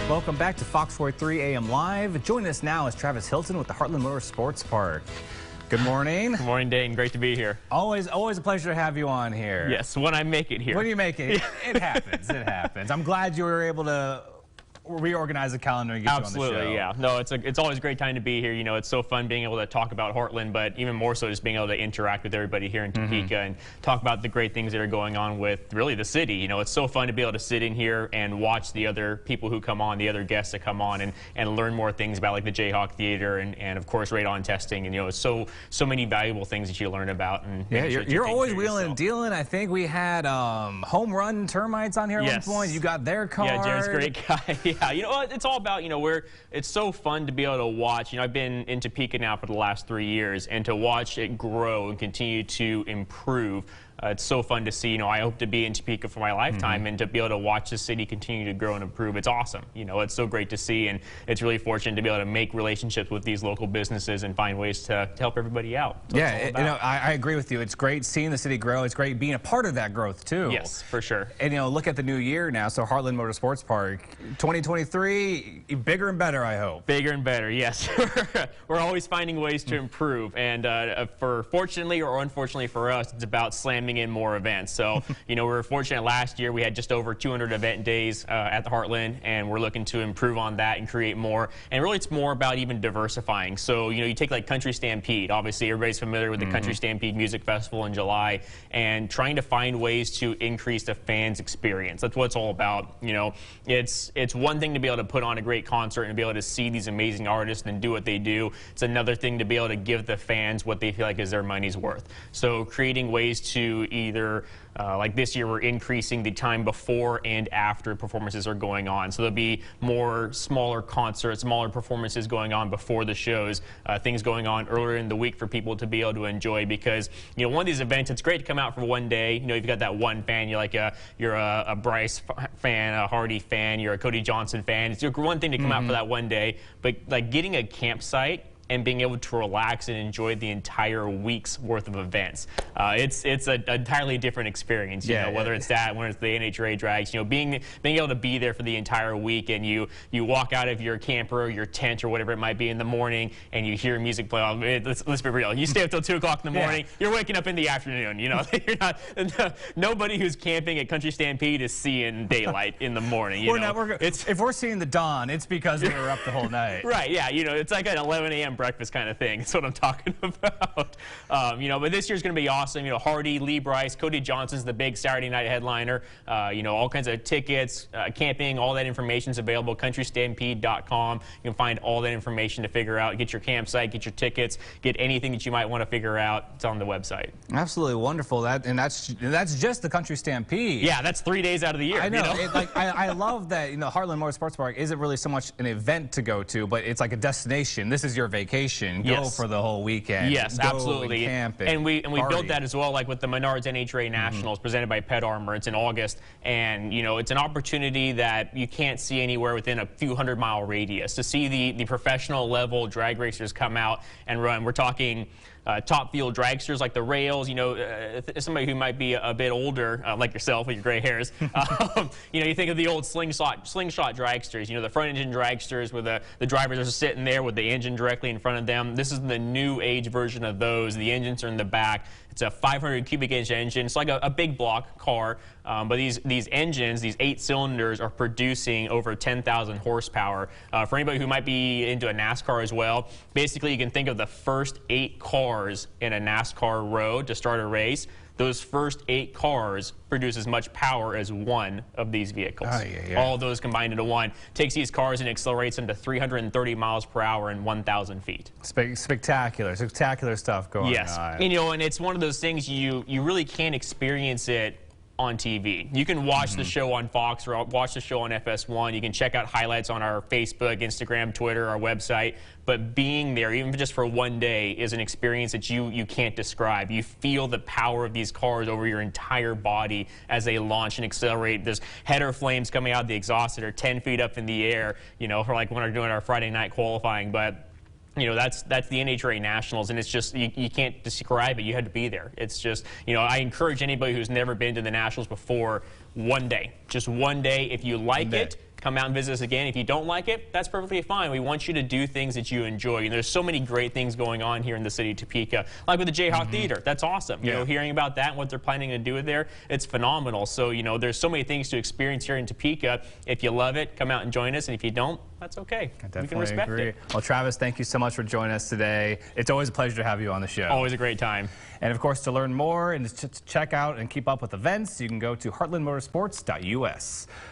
Welcome back to Fox 43 AM Live. Joining us now is Travis Hilton with the Heartland Motorsports Park. Good morning. Good morning, Dane. Great to be here. Always a pleasure to have you on here. Yes, when I make it here. When you make it, it happens. It happens. I'm glad you were able to reorganize the calendar and get Absolutely, you on the show. Yeah. No, it's always a great time to be here. You know, it's so fun being able to talk about Heartland, but even more so just being able to interact with everybody here in Topeka and talk about the great things that are going on with really the city. You know, it's so fun to be able to sit in here and watch the other people who come on, the other guests that come on, and learn more things about like the Jayhawk Theater and of course radon testing. And you know, it's so many valuable things that you learn about. And yeah, you're always wheeling and dealing. I think we had Home Run Termites on here at one point. You got their card. Yeah, Jared's a great guy. Yeah, you know what? It's all about, you know, it's so fun to be able to watch. You know, I've been in Topeka now for the last 3 years, and to watch it grow and continue to improve. It's so fun to see. You know, I hope to be in Topeka for my lifetime, and to be able to watch the city continue to grow and improve. It's awesome. You know, it's so great to see, and it's really fortunate to be able to make relationships with these local businesses and find ways to help everybody out. Yeah, you know, I agree with you. It's great seeing the city grow. It's great being a part of that growth too. Yes, for sure. And you know, look at the new year now. So Heartland Motorsports Park, 2023, bigger and better, I hope. Bigger and better, yes. We're always finding ways to improve, and fortunately or unfortunately for us, it's about slamming in more events. So, you know, we were fortunate last year. We had just over 200 event days at the Heartland, and we're looking to improve on that and create more. And really, it's more about even diversifying. So, you know, you take like Country Stampede. Obviously, everybody's familiar with the Country Stampede Music Festival in July, and trying to find ways to increase the fans' experience. That's what it's all about. You know, it's one thing to be able to put on a great concert and be able to see these amazing artists and do what they do. It's another thing to be able to give the fans what they feel like is their money's worth. So creating ways to either like this year, we're increasing the time before and after performances are going on. So there'll be more smaller concerts, smaller performances going on before the shows, things going on earlier in the week for people to be able to enjoy. Because, you know, one of these events, it's great to come out for one day. You know, you've got that one fan, you're a Bryce fan, a Hardy fan, you're a Cody Johnson fan. It's one thing to come out for that one day, but like getting a campsite and being able to relax and enjoy the entire week's worth of events. It's an entirely different experience, you know, whether it's that, when it's the NHRA drags, you know, being able to be there for the entire week, and you walk out of your camper or your tent or whatever it might be in the morning, and you hear music play. Let's be real. You stay up till 2 o'clock in the morning, you're waking up in the afternoon, you know. You're not, nobody who's camping at Country Stampede is seeing daylight in the morning, you know. If we're seeing the dawn, it's because we were up the whole night. Right, yeah, you know, it's like an 11 a.m. breakfast kind of thing. That's what I'm talking about. You know, but this year's going to be awesome. You know, Hardy, Lee Bryce, Cody Johnson's the big Saturday night headliner. You know, all kinds of tickets, camping, all that information's available. CountryStampede.com. You can find all that information to figure out. Get your campsite, get your tickets, get anything that you might want to figure out. It's on the website. Absolutely wonderful. That's just the Country Stampede. Yeah, that's 3 days out of the year. I know. You know? I love that. You know, Heartland Motorsports Park isn't really so much an event to go to, but it's like a destination. This is your vacation. Go for the whole weekend. Yes, absolutely. And we built that as well, like with the Menards NHRA Nationals presented by Pet Armor. It's in August, and you know, it's an opportunity that you can't see anywhere within a few 100-mile radius to see the professional level drag racers come out and run. We're talking top field dragsters like the Rails, you know, somebody who might be a bit older, like yourself with your gray hairs. You know, you think of the old slingshot dragsters, you know, the front engine dragsters where the drivers are sitting there with the engine directly in front of them. This is the new age version of those. The engines are in the back. It's a 500 cubic inch engine. It's like a big block car, but these engines, these 8 cylinders, are producing over 10,000 horsepower. For anybody who might be into a NASCAR as well, basically you can think of the first 8 cars in a NASCAR road to start a race. Those first 8 cars produce as much power as one of these vehicles. All of those combined into one. Takes these cars and accelerates them to 330 miles per hour in 1,000 feet. Spectacular stuff going on. Yes, you know, and it's one of those things you really can't experience it on TV. You can watch the show on Fox or watch the show on FS1. You can check out highlights on our Facebook, Instagram, Twitter, our website. But being there, even just for one day, is an experience that you can't describe. You feel the power of these cars over your entire body as they launch and accelerate. There's header flames coming out of the exhaust that are 10 feet up in the air, you know, for like when we're doing our Friday night qualifying. But you know, that's the NHRA Nationals, and it's just, you can't describe it. You had to be there. It's just, you know, I encourage anybody who's never been to the Nationals before, one day. Just one day. If you like it, come out and visit us again. If you don't like it, that's perfectly fine. We want you to do things that you enjoy. And there's so many great things going on here in the city of Topeka, like with the Jayhawk Theater. That's awesome. You know, hearing about that and what they're planning to do there, it's phenomenal. So, you know, there's so many things to experience here in Topeka. If you love it, come out and join us. And if you don't, that's okay. I definitely we can respect agree. it. Well, Travis, thank you so much for joining us today. It's always a pleasure to have you on the show. Always a great time. And of course, to learn more and to check out and keep up with events, you can go to heartlandmotorsports.us.